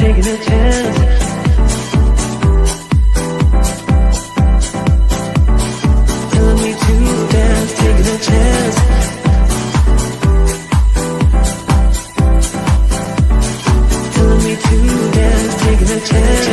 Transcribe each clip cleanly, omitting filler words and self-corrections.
taking a chance. Telling me to dance, taking a chance. Telling me to dance, taking a chance.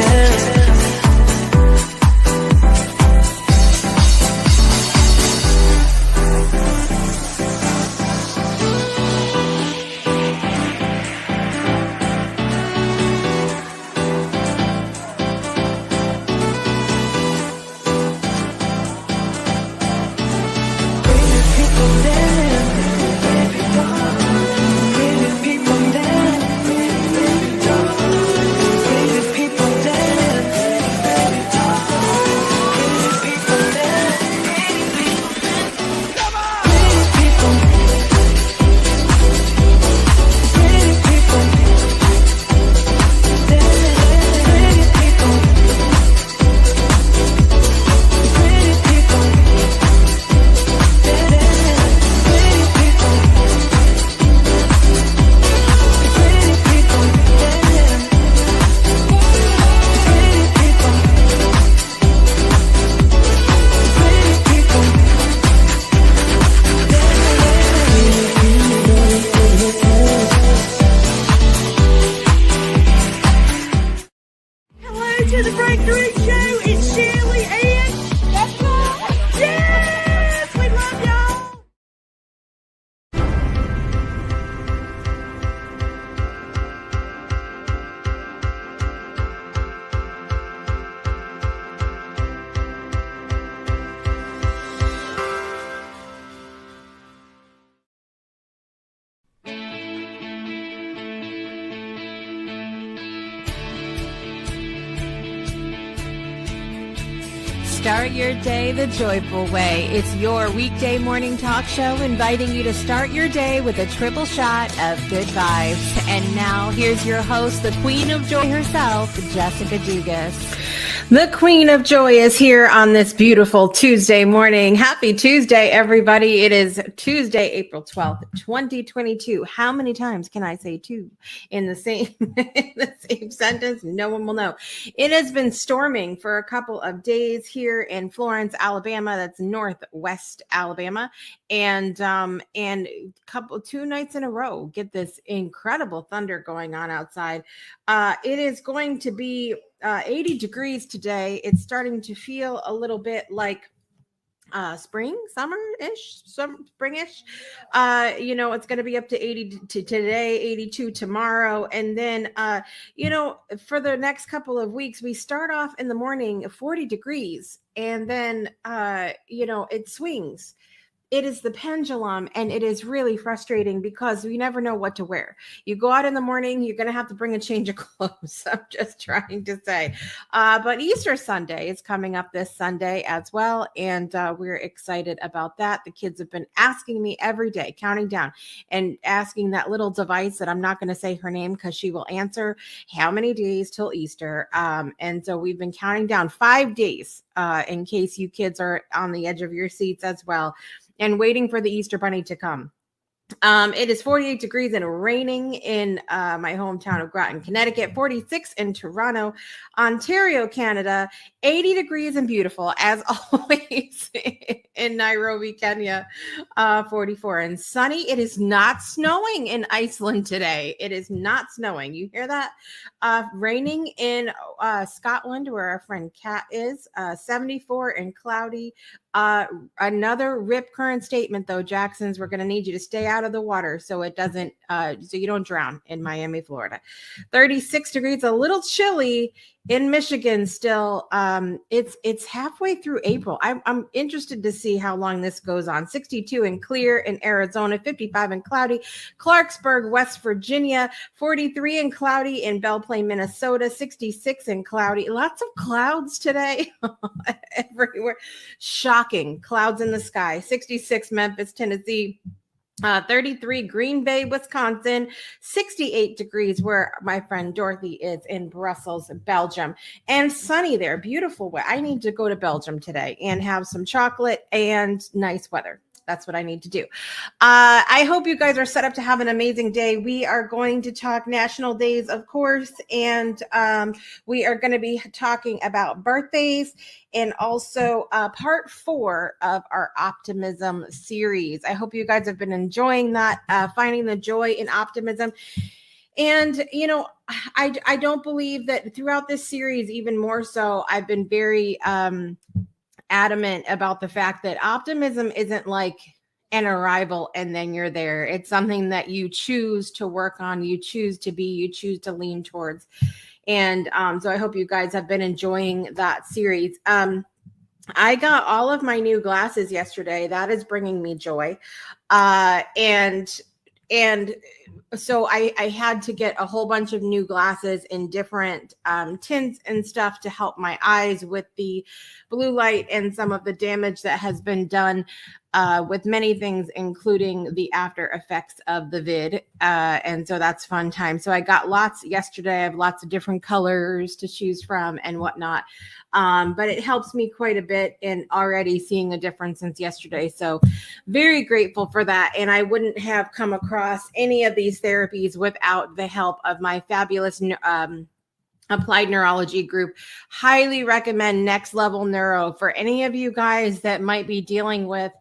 Start your day the joyful way. It's your weekday morning talk show inviting you to start your day with a triple shot of good vibes. And now here's your host, the Queen of Joy herself, Jessica Dugas. The Queen of Joy is here on this beautiful Tuesday morning. Happy Tuesday, everybody. It is Tuesday, April 12th, 2022. How many times can I say two in the same sentence? No one will know. It has been storming for a couple of days here in Florence, Alabama. That's northwest Alabama. And 2 nights in a row, get this incredible thunder going on outside. It is going to be 80 degrees today. It's starting to feel a little bit like spring, springish. It's going to be up to 80 today, 82 tomorrow. And then, for the next couple of weeks, we start off in the morning 40 degrees. And then, it swings. It is the pendulum, and it is really frustrating because we never know what to wear. You go out in the morning, you're going to have to bring a change of clothes. I'm just trying to say. But Easter Sunday is coming up this Sunday as well, and we're excited about that. The kids have been asking me every day, counting down and asking that little device that I'm not going to say her name because she will answer how many days till Easter. And so we've been counting down 5 days in case you kids are on the edge of your seats as well, and waiting for the Easter Bunny to come. It is 48 degrees and raining in my hometown of Groton, Connecticut, 46 in Toronto, Ontario, Canada, 80 degrees and beautiful, as always, in Nairobi, Kenya, 44 and sunny. It is not snowing in Iceland today. It is not snowing. You hear that? Raining in Scotland, where our friend Kat is, 74 and cloudy. Another rip current statement, though, Jackson's, we're going to need you to stay out of the water so it doesn't, so you don't drown in Miami, Florida. 36 degrees, a little chilly in Michigan still. It's halfway through April. I'm interested to see how long this goes on. 62 and clear in Arizona, 55 and cloudy. Clarksburg, West Virginia, 43 and cloudy in Belle Plaine, Minnesota, 66 and cloudy. Lots of clouds today everywhere. Shocking. Clouds in the sky. 66 Memphis, Tennessee. 33 Green Bay, Wisconsin, 68 degrees where my friend Dorothy is in Brussels, Belgium, and sunny there. Beautiful way. I need to go to Belgium today and have some chocolate and nice weather. That's what I need to do. I hope you guys are set up to have an amazing day. We are going to talk national days, of course, and we are going to be talking about birthdays and also part 4 of our Optimism series. I hope you guys have been enjoying that, finding the joy in optimism. And, you know, I don't believe that throughout this series, even more so, I've been very adamant about the fact that optimism isn't like an arrival and then you're there. It's something that you choose to work on, you choose to be, you choose to lean towards. And so I hope you guys have been enjoying that series. I got all of my new glasses yesterday. That is bringing me joy. And so I had to get a whole bunch of new glasses in different tints and stuff to help my eyes with the blue light and some of the damage that has been done with many things, including the after effects of the vid. And so that's fun time. So I got lots yesterday. I have lots of different colors to choose from and whatnot. But it helps me quite a bit in already seeing a difference since yesterday. So very grateful for that. And I wouldn't have come across any of these therapies without the help of my fabulous applied neurology group. Highly recommend Next Level Neuro for any of you guys that might be dealing with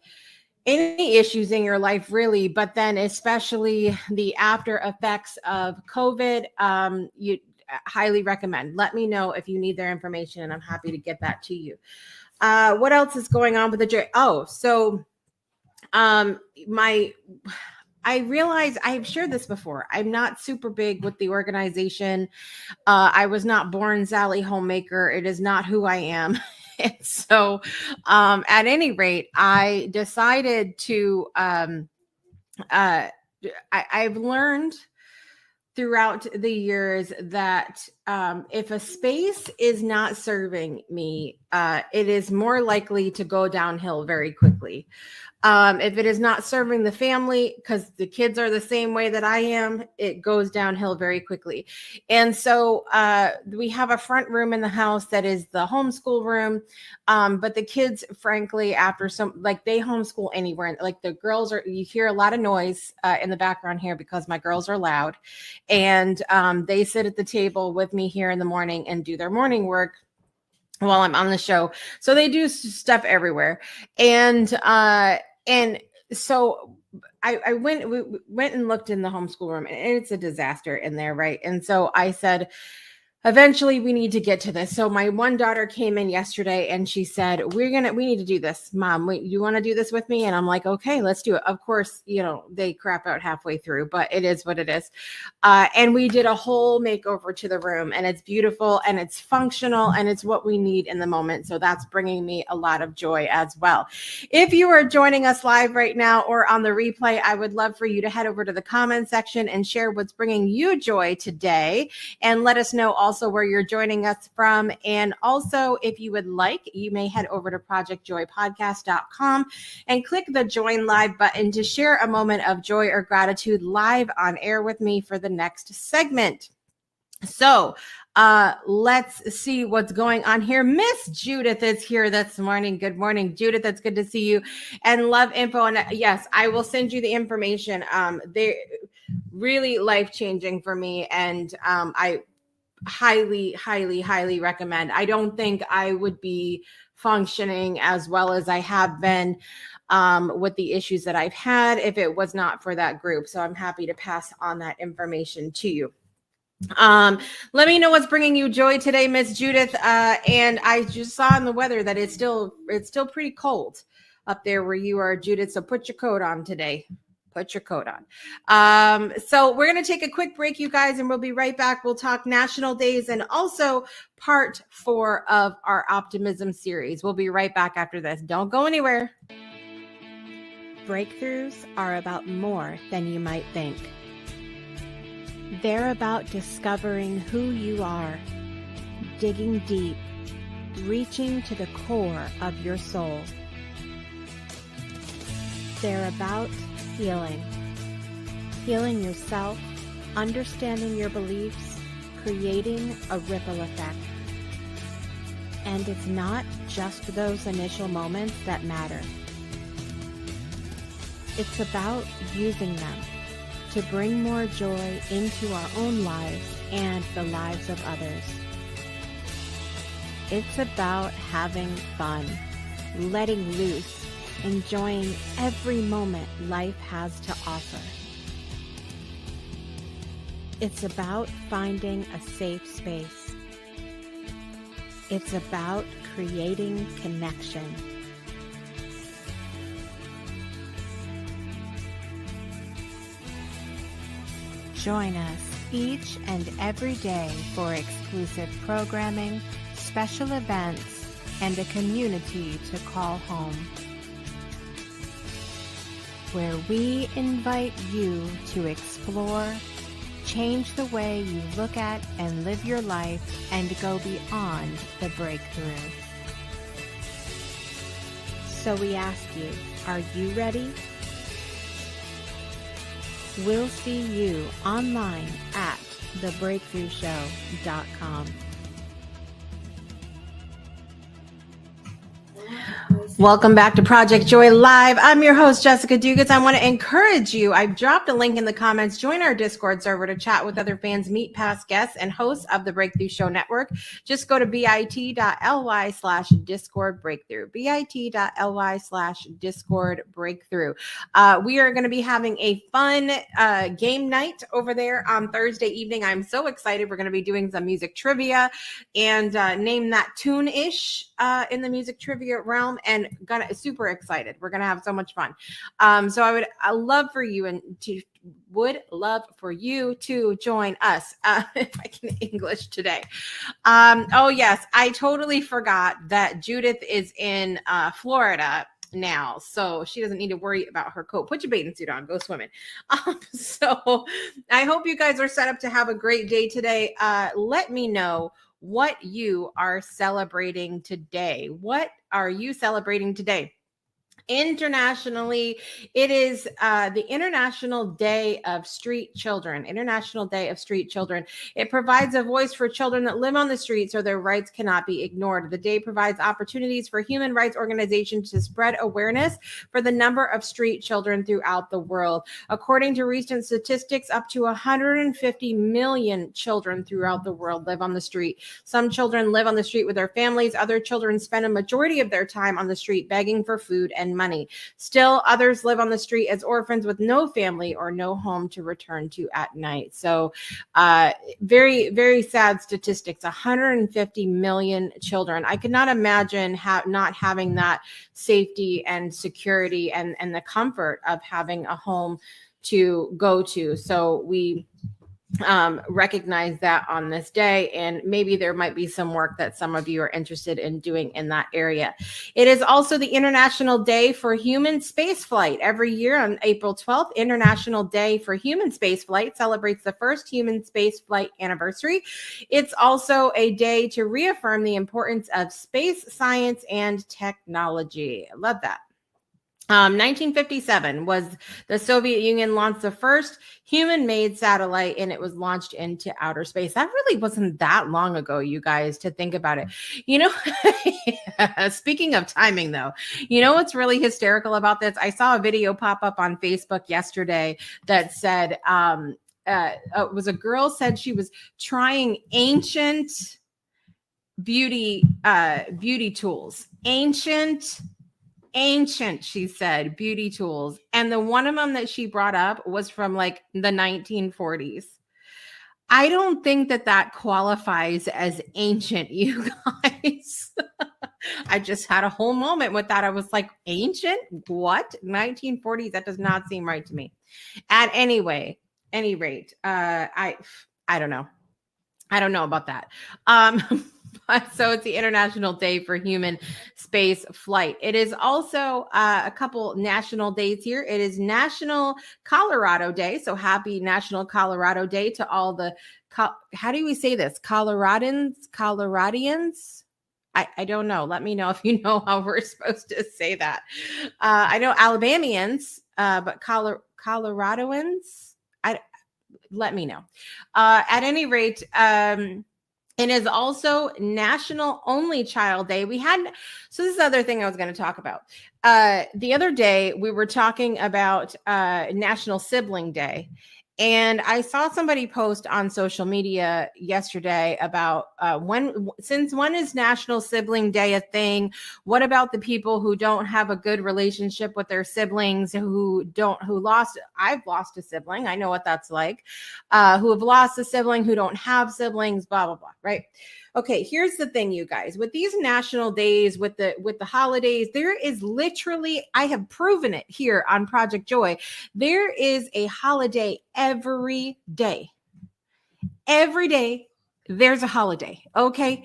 any issues in your life, really, but then especially the after effects of COVID. You highly recommend. Let me know if you need their information, and I'm happy to get that to you. What else is going on with the joy? Oh, so I realize I've shared this before. I'm not super big with the organization. I was not born Sally Homemaker. It is not who I am. And so at any rate, I decided to, I've learned throughout the years that if a space is not serving me, it is more likely to go downhill very quickly. If it is not serving the family, because the kids are the same way that I am, it goes downhill very quickly. And so we have a front room in the house that is the homeschool room. But the kids, frankly, after some, like they homeschool anywhere. Like the girls are, you hear a lot of noise in the background here because my girls are loud. And they sit at the table with me here in the morning and do their morning work while I'm on the show. So they do stuff everywhere. And so I went and looked in the homeschool room, and it's a disaster in there, right? And so I said, eventually we need to get to this. So my one daughter came in yesterday and she said, we need to do this. Mom, you want to do this with me? And I'm like, okay, let's do it. Of course, you know, they crap out halfway through, but it is what it is. And we did a whole makeover to the room, and it's beautiful and it's functional and it's what we need in the moment. So that's bringing me a lot of joy as well. If you are joining us live right now or on the replay, I would love for you to head over to the comment section and share what's bringing you joy today, and let us know also where you're joining us from. And also, if you would like, you may head over to projectjoypodcast.com and click the join live button to share a moment of joy or gratitude live on air with me for the next segment. So let's see what's going on here. Miss Judith is here this morning. Good morning, Judith. That's good to see you. And love info. And yes, I will send you the information. They're really life-changing for me. And I highly recommend. I don't think I would be functioning as well as I have been with the issues that I've had if it was not for that group. So I'm happy to pass on that information to you. Let me know what's bringing you joy today, Miss Judith. And I just saw in the weather that it's still pretty cold up there where you are, Judith. So put your coat on today. Put your coat on. So we're going to take a quick break, you guys, and we'll be right back. We'll talk national days and also part 4 of our Optimism series. We'll be right back after this. Don't go anywhere. Breakthroughs are about more than you might think. They're about discovering who you are, digging deep, reaching to the core of your soul. They're about healing yourself, understanding your beliefs, creating a ripple effect. And it's not just those initial moments that matter. It's about using them to bring more joy into our own lives and the lives of others. It's about having fun, letting loose, enjoying every moment life has to offer. It's about finding a safe space. It's about creating connection. Join us each and every day for exclusive programming, special events, and a community to call home, where we invite you to explore, change the way you look at and live your life, and go beyond the breakthrough. So we ask you, are you ready? We'll see you online at thebreakthroughshow.com. Welcome back to Project Joy Live. I'm your host, Jessica Dugas. I want to encourage you. I've dropped a link in the comments. Join our Discord server to chat with other fans, meet past guests, and hosts of the Breakthrough Show Network. Just go to bit.ly/Discord Breakthrough. bit.ly/Discord Breakthrough. We are going to be having a fun game night over there on Thursday evening. I'm so excited. We're going to be doing some music trivia and name that tune-ish in the music trivia realm, and super excited. We're gonna have so much fun. So I love for you to join us if I can English today. Oh yes, I totally forgot that Judith is in Florida now, so she doesn't need to worry about her coat. Put your bathing suit on, go swimming. So I hope you guys are set up to have a great day today. Let me know what you are celebrating today. What are you celebrating today? Internationally, it is the International Day of Street Children. International Day of Street Children. It provides a voice for children that live on the street so their rights cannot be ignored. The day provides opportunities for human rights organizations to spread awareness for the number of street children throughout the world. According to recent statistics, up to 150 million children throughout the world live on the street. Some children live on the street with their families. Other children spend a majority of their time on the street begging for food and money. Still, others live on the street as orphans with no family or no home to return to at night. So very, very sad statistics. 150 million children. I could not imagine not having that safety and security and the comfort of having a home to go to. So we recognize that on this day, and maybe there might be some work that some of you are interested in doing in that area. It is also the International Day for Human Spaceflight. Every year on April 12th, International Day for Human Spaceflight celebrates the first human spaceflight anniversary. It's also a day to reaffirm the importance of space science and technology. I love that. 1957 was the Soviet Union launched the first human-made satellite, and it was launched into outer space. That really wasn't that long ago, you guys, to think about it. You know, speaking of timing, though, you know what's really hysterical about this? I saw a video pop up on Facebook yesterday that said, it was a girl said she was trying ancient beauty tools. Ancient, she said, beauty tools. And the one of them that she brought up was from like the 1940s. I don't think that qualifies as ancient, you guys. I just had a whole moment with that. I was like, ancient? What? 1940s? That does not seem right to me. At any rate, I don't know. I don't know about that. So it's the International Day for Human Space Flight. It is also a couple national days here. It is National Colorado Day. So happy National Colorado Day to all the, how do we say this? Coloradans? I don't know. Let me know if you know how we're supposed to say that. I know Alabamians, but Coloradoans, let me know. At any rate, It is also National Only Child Day. So this is the other thing I was going to talk about. The other day we were talking about National Sibling Day. And I saw somebody post on social media yesterday about when is National Sibling Day a thing? What about the people who don't have a good relationship with their siblings, I've lost a sibling. I know what that's like. Who have lost a sibling, who don't have siblings, blah, blah, blah, right? Okay, here's the thing, you guys. With these national days, with the holidays, there is literally, I have proven it here on Project Joy, there is a holiday every day. Every day there's a holiday, okay?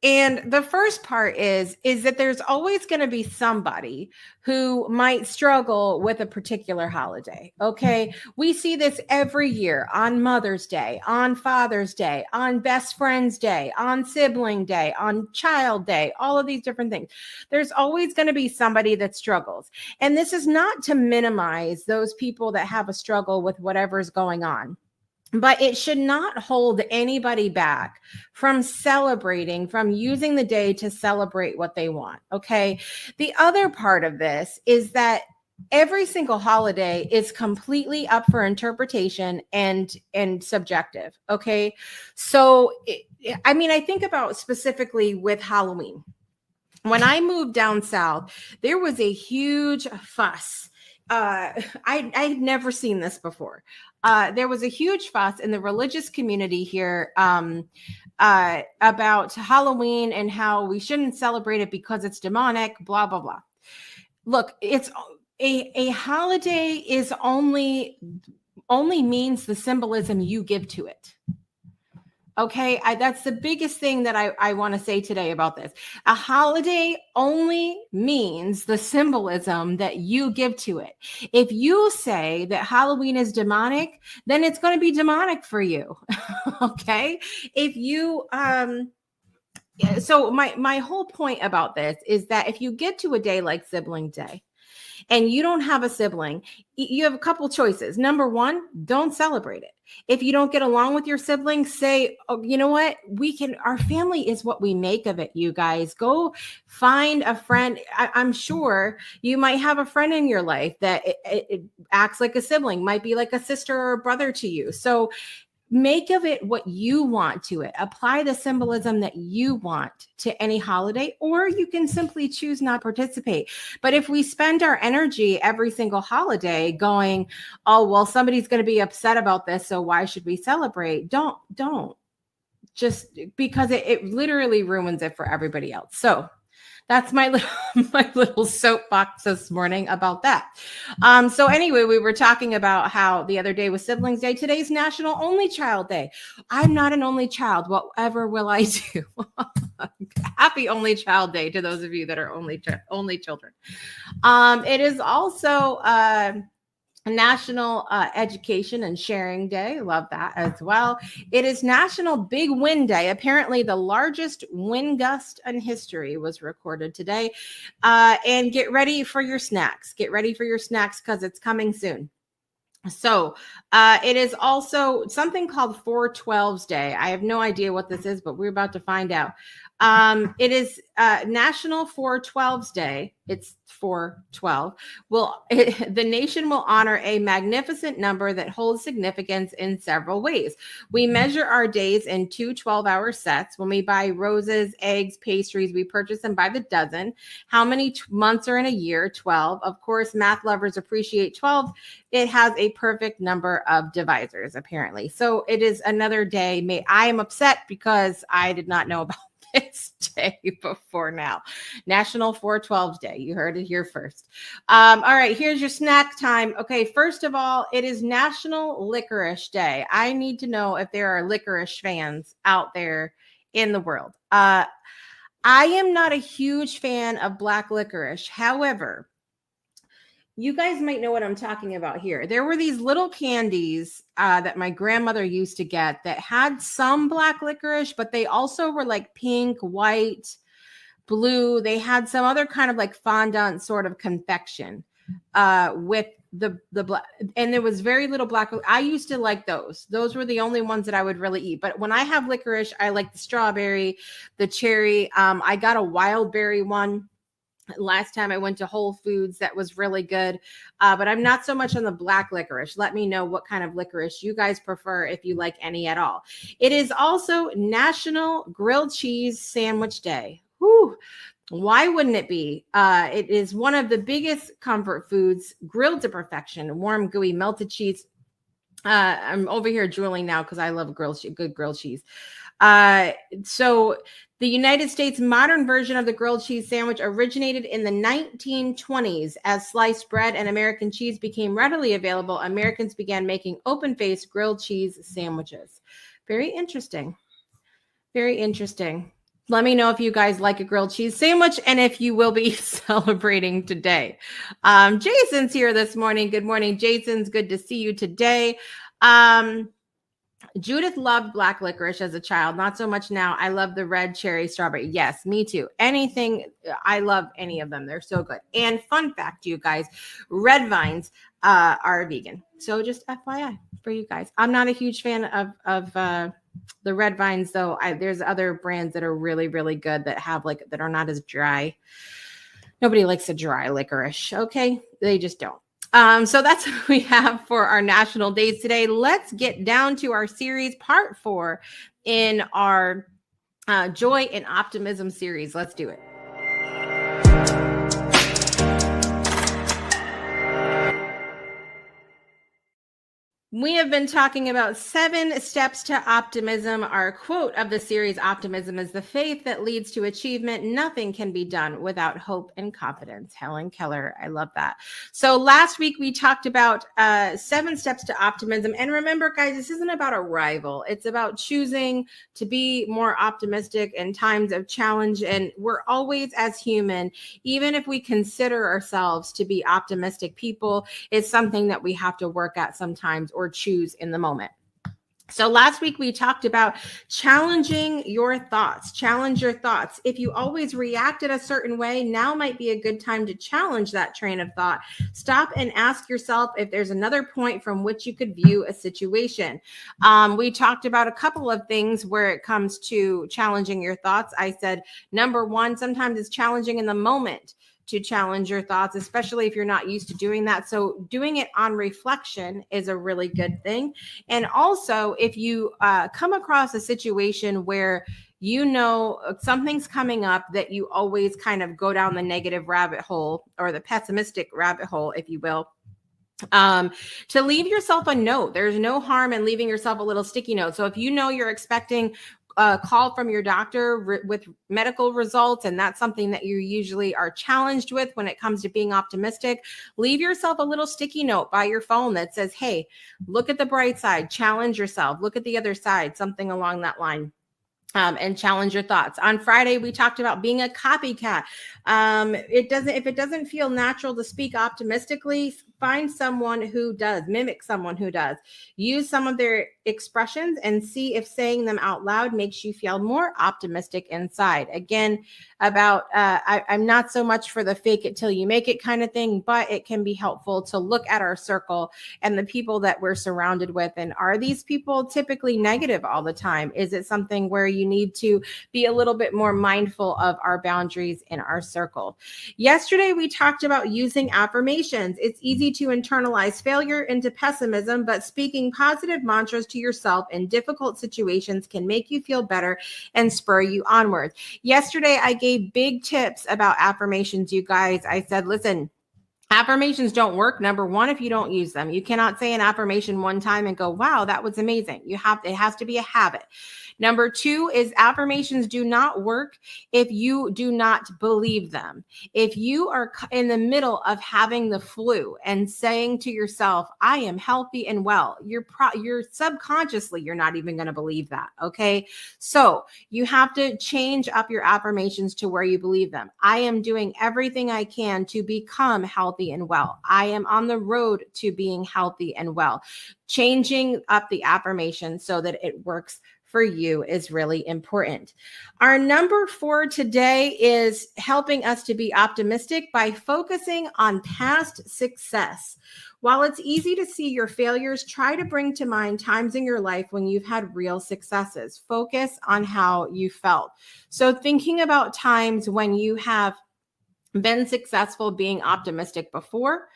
And the first part is that there's always going to be somebody who might struggle with a particular holiday. Okay. We see this every year on Mother's Day, on Father's Day, on Best Friend's Day, on Sibling Day, on Child Day, all of these different things. There's always going to be somebody that struggles. And this is not to minimize those people that have a struggle with whatever's going on. But it should not hold anybody back from celebrating, from using the day to celebrate what they want. Okay. The other part of this is that every single holiday is completely up for interpretation and subjective. Okay. So, I think about specifically with Halloween. When I moved down south, there was a huge fuss. I'd never seen this before. There was a huge fuss in the religious community here about Halloween and how we shouldn't celebrate it because it's demonic, blah, blah, blah. Look, it's a holiday is only means the symbolism you give to it. Okay, that's the biggest thing that I want to say today about this. A holiday only means the symbolism that you give to it. If you say that Halloween is demonic, then it's going to be demonic for you. Okay, if you so my whole point about this is that if you get to a day like Sibling Day, and you don't have a sibling, you have a couple choices. Number one, don't celebrate it. If you don't get along with your sibling, say, oh, you know what? Our family is what we make of it, you guys. Go find a friend. I'm sure you might have a friend in your life that it acts like a sibling, might be like a sister or a brother to you. So make of it what you want to it. Apply the symbolism that you want to any holiday, or you can simply choose not to participate. But if we spend our energy every single holiday going, oh, well, somebody's going to be upset about this, so why should we celebrate? Don't. Just because it literally ruins it for everybody else. So that's my little soapbox this morning about that. So anyway, we were talking about how the other day was Siblings Day. Today's National Only Child Day. I'm not an only child. Whatever will I do? Happy Only Child Day to those of you that are only children. It is also National Education and Sharing Day. Love that as well. It is National Big Wind Day. Apparently, the largest wind gust in history was recorded today. And get ready for your snacks. Get ready for your snacks because it's coming soon. So it is also something called 4/12's Day. I have no idea what this is, but we're about to find out. It is National 4/12's Day. It's 4/12. The nation will honor a magnificent number that holds significance in several ways. We measure our days in 2 12-hour sets. When we buy roses, eggs, pastries, we purchase them by the dozen. How many months are in a year? 12. Of course, math lovers appreciate 12. It has a perfect number of divisors, apparently. So it is another day. I am upset because I did not know about this day before now. National 4/12's Day. You heard it here first. All right, here's your snack time. Okay, first of all, it is National Licorice Day. I need to know if there are licorice fans out there in the world. I am not a huge fan of black licorice. However, you guys might know what I'm talking about here. There were these little candies that my grandmother used to get that had some black licorice, but they also were like pink, white, blue. They had some other kind of like fondant sort of confection with the black, and there was very little black. I used to like those. Those were the only ones that I would really eat. But when I have licorice, I like the strawberry, the cherry. I got a wild berry one last time I went to Whole Foods. That was really good. But I'm not so much on the black licorice. Let me know what kind of licorice you guys prefer, if you like any at all. It is also National Grilled Cheese Sandwich Day. Whew. Why wouldn't it be? It is one of the biggest comfort foods, grilled to perfection, warm, gooey, melted cheese. I'm over here drooling now because I love good grilled cheese. So the United States modern version of the grilled cheese sandwich originated in the 1920s. As sliced bread and American cheese became readily available, Americans began making open-faced grilled cheese sandwiches. Very interesting. Very interesting. Let me know if you guys like a grilled cheese sandwich and if you will be celebrating today. Jason's here this morning. Good morning, Jason's. Good to see you today. Judith loved black licorice as a child. Not so much now. I love the red cherry strawberry. Yes, me too. Anything. I love any of them. They're so good. And fun fact, you guys, red vines are vegan. So just FYI for you guys. I'm not a huge fan of the red vines, though. There's other brands that are really, really good that have that are not as dry. Nobody likes a dry licorice. Okay. They just don't. So that's what we have for our national days today. Let's get down to our series, part 4 in our Joy and Optimism series. Let's do it. We have been talking about 7 steps to optimism. Our quote of the series, optimism is the faith that leads to achievement. Nothing can be done without hope and confidence. Helen Keller. I love that. So last week we talked about 7 steps to optimism. And remember, guys, this isn't about a rival. It's about choosing to be more optimistic in times of challenge. And we're always, as human, even if we consider ourselves to be optimistic people, it's something that we have to work at sometimes or choose in the moment. So last week we talked about challenging your thoughts. Challenge your thoughts. If you always reacted a certain way, now might be a good time to challenge that train of thought. Stop and ask yourself if there's another point from which you could view a situation. We talked about a couple of things where it comes to challenging your thoughts. I said, number 1, sometimes it's challenging in the moment to challenge your thoughts, especially if you're not used to doing that. So doing it on reflection is a really good thing. And also, if you come across a situation where you know something's coming up that you always kind of go down the negative rabbit hole or the pessimistic rabbit hole, if you will, to leave yourself a note. There's no harm in leaving yourself a little sticky note. So if you know you're expecting a call from your doctor with medical results, and that's something that you usually are challenged with when it comes to being optimistic, leave yourself a little sticky note by your phone that says, hey, look at the bright side, challenge yourself, look at the other side, something along that line. And challenge your thoughts. On Friday, we talked about being a copycat. If it doesn't feel natural to speak optimistically, find someone who does, mimic someone who does. Use some of their expressions and see if saying them out loud makes you feel more optimistic inside. Again, I'm not so much for the fake it till you make it kind of thing, but it can be helpful to look at our circle and the people that we're surrounded with. And are these people typically negative all the time? Is it something where you need to be a little bit more mindful of our boundaries in our circle? Yesterday, we talked about using affirmations. It's easy to internalize failure into pessimism, but speaking positive mantras to yourself in difficult situations can make you feel better and spur you onwards. Yesterday, I gave big tips about affirmations, you guys. I said, listen, affirmations don't work. Number 1, if you don't use them. You cannot say an affirmation one time and go, wow, that was amazing. It has to be a habit. Number 2 is affirmations do not work if you do not believe them. If you are in the middle of having the flu and saying to yourself, I am healthy and well, you're subconsciously, you're not even going to believe that. Okay. So you have to change up your affirmations to where you believe them. I am doing everything I can to become healthy and well. I am on the road to being healthy and well. Changing up the affirmation so that it works for you is really important. Our number 4 today is helping us to be optimistic by focusing on past success. While it's easy to see your failures, try to bring to mind times in your life when you've had real successes. Focus on how you felt. So thinking about times when you have been successful being optimistic before,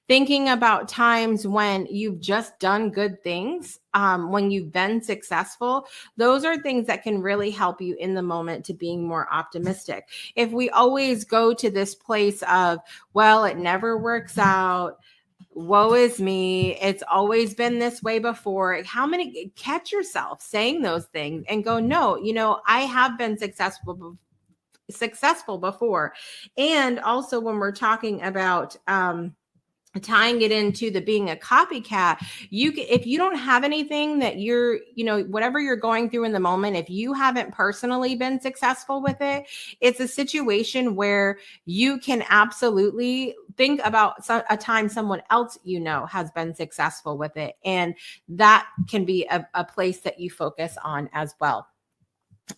thinking about times when you've just done good things, when you've been successful, those are things that can really help you in the moment to being more optimistic. If we always go to this place of, well, it never works out, woe is me, it's always been this way before, catch yourself saying those things and go, no, I have been successful before. And also when we're talking about tying it into the being a copycat, if you don't have anything that you're, whatever you're going through in the moment, if you haven't personally been successful with it, it's a situation where you can absolutely think about a time someone else has been successful with it, and that can be a place that you focus on as well.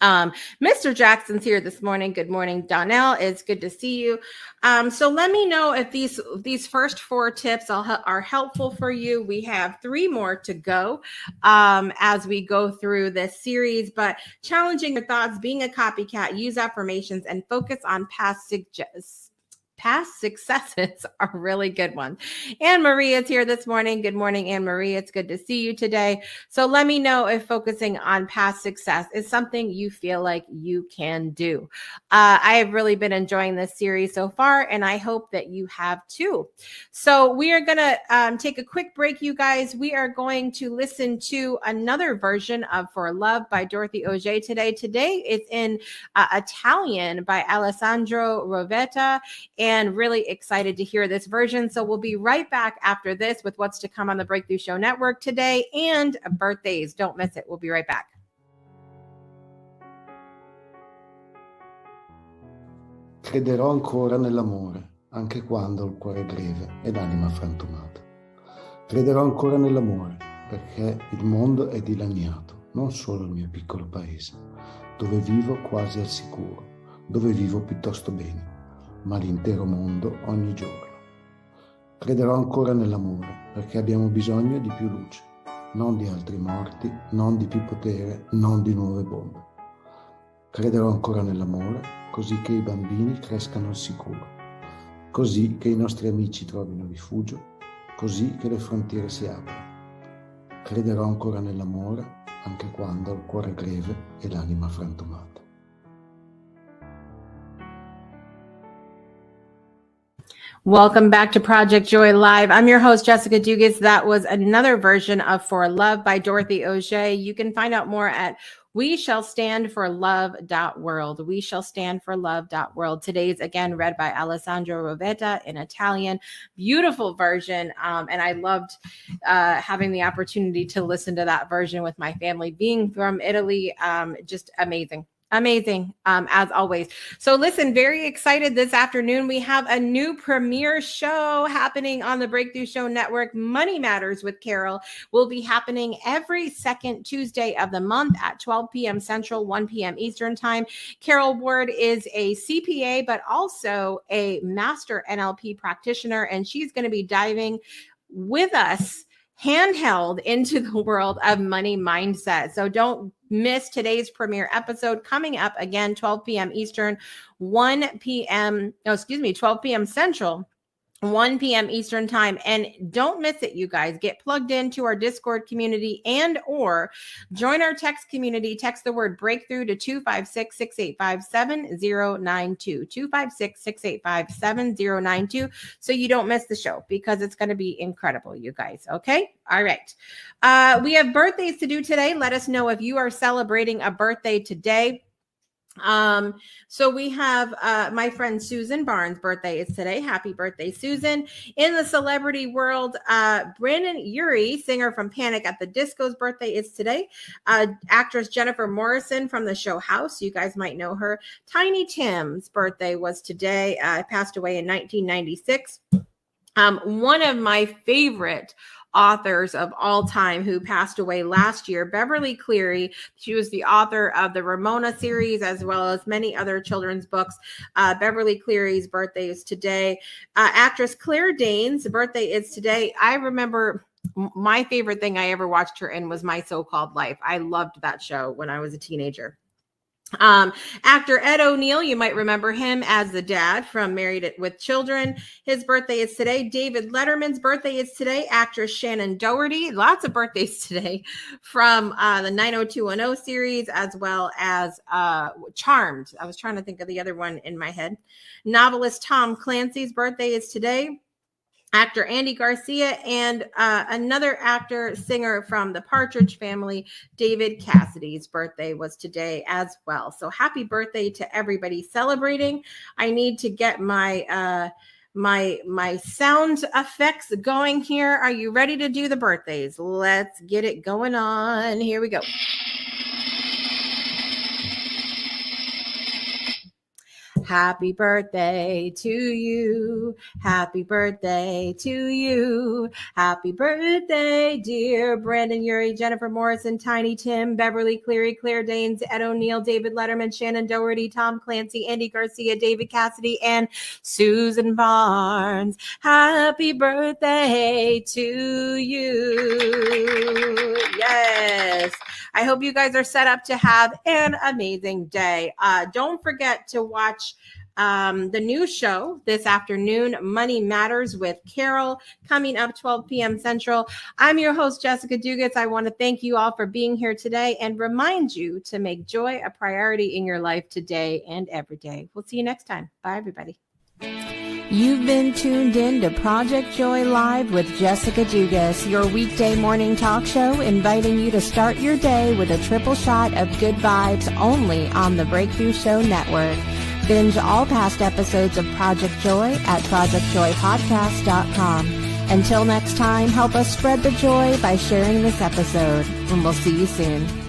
Mr. Jackson's here this morning. Good morning, Donnell. It's good to see you. So let me know if these first 4 tips are helpful for you. We have 3 more to go as we go through this series, but challenging your thoughts, being a copycat, use affirmations, and focus on past successes are really good ones. Anne Marie is here this morning. Good morning, Anne Marie. It's good to see you today. So let me know if focusing on past success is something you feel like you can do. I have really been enjoying this series so far, and I hope that you have too. So we are going to take a quick break, you guys. We are going to listen to another version of For Love by Dorothy Auger today. Today it's in Italian by Alessandro Rovetta, and really excited to hear this version. So we'll be right back after this with what's to come on the Breakthrough Show Network today and birthdays. Don't miss it. We'll be right back. Crederò ancora nell'amore, anche quando ho il cuore greve e l'anima frantumata. Crederò ancora nell'amore, perché il mondo è dilaniato, non solo il mio piccolo paese, dove vivo quasi al sicuro, dove vivo piuttosto bene, ma l'intero mondo ogni giorno. Crederò ancora nell'amore, perché abbiamo bisogno di più luce, non di altri morti, non di più potere, non di nuove bombe. Crederò ancora nell'amore, così che i bambini crescano al sicuro, così che i nostri amici trovino rifugio, così che le frontiere si aprono. Crederò ancora nell'amore, anche quando ho il cuore greve e l'anima frantumata. Welcome back to Project Joy Live. I'm your host, Jessica Dugas. That was another version of For Love by Dorothy Auger. You can find out more at weshallstandforlove.world. Weshallstandforlove.world. Today's again read by Alessandro Rovetta in Italian. Beautiful version. And I loved having the opportunity to listen to that version with my family. Being from Italy, just amazing. Amazing, as always. So listen, very excited this afternoon. We have a new premiere show happening on the Breakthrough Show Network. Money Matters with Carol will be happening every second Tuesday of the month at 12 p.m. Central, 1 p.m. Eastern Time. Carol Ward is a CPA, but also a master NLP practitioner, and she's going to be diving with us handheld into the world of money mindset. So don't miss today's premiere episode coming up again, 12 p.m. Eastern, 12 p.m. Central, 1 p.m. Eastern Time. And don't miss it, you guys. Get plugged into our Discord community and or join our text community. Text the word breakthrough to 256-685-7092. 256-685-7092 so you don't miss the show, because it's going to be incredible, you guys. Okay? All right. We have birthdays to do today. Let us know if you are celebrating a birthday today. So we have my friend Susan Barnes' birthday is today. Happy birthday, Susan. In the celebrity world, Brandon Urie, singer from Panic at the Disco's birthday is today. Actress Jennifer Morrison from the show House, you guys might know her. Tiny Tim's birthday was today. Passed away in 1996. One of my favorite authors of all time who passed away last year. Beverly Cleary, she was the author of the Ramona series, as well as many other children's books. Beverly Cleary's birthday is today. Actress Claire Danes' birthday is today. I remember my favorite thing I ever watched her in was My So-Called Life. I loved that show when I was a teenager. Actor Ed O'Neill, you might remember him as the dad from Married with Children. His birthday is today. David Letterman's birthday is today. Actress Shannon Doherty, lots of birthdays today, from the 90210 series, as well as Charmed. I was trying to think of the other one in my head. Novelist Tom Clancy's birthday is today. Actor Andy Garcia, and another actor, singer from the Partridge Family, David Cassidy's birthday was today as well. So happy birthday to everybody celebrating. I need to get my my sound effects going here. Are you ready to do the birthdays? Let's get it going on. Here we go. Happy birthday to you. Happy birthday to you. Happy birthday, dear Brandon Urie, Jennifer Morrison, Tiny Tim, Beverly Cleary, Claire Danes, Ed O'Neill, David Letterman, Shannon Doherty, Tom Clancy, Andy Garcia, David Cassidy, and Susan Barnes. Happy birthday to you. Yes. I hope you guys are set up to have an amazing day. Don't forget to watch the new show this afternoon, Money Matters with Carol, coming up 12 p.m. Central. I'm your host, Jessica Dugas. I want to thank you all for being here today and remind you to make joy a priority in your life today and every day. We'll see you next time. Bye, everybody. You've been tuned in to Project Joy Live with Jessica Dugas, your weekday morning talk show, inviting you to start your day with a triple shot of good vibes only on the Breakthrough Show Network. Binge all past episodes of Project Joy at projectjoypodcast.com. Until next time, help us spread the joy by sharing this episode, and we'll see you soon.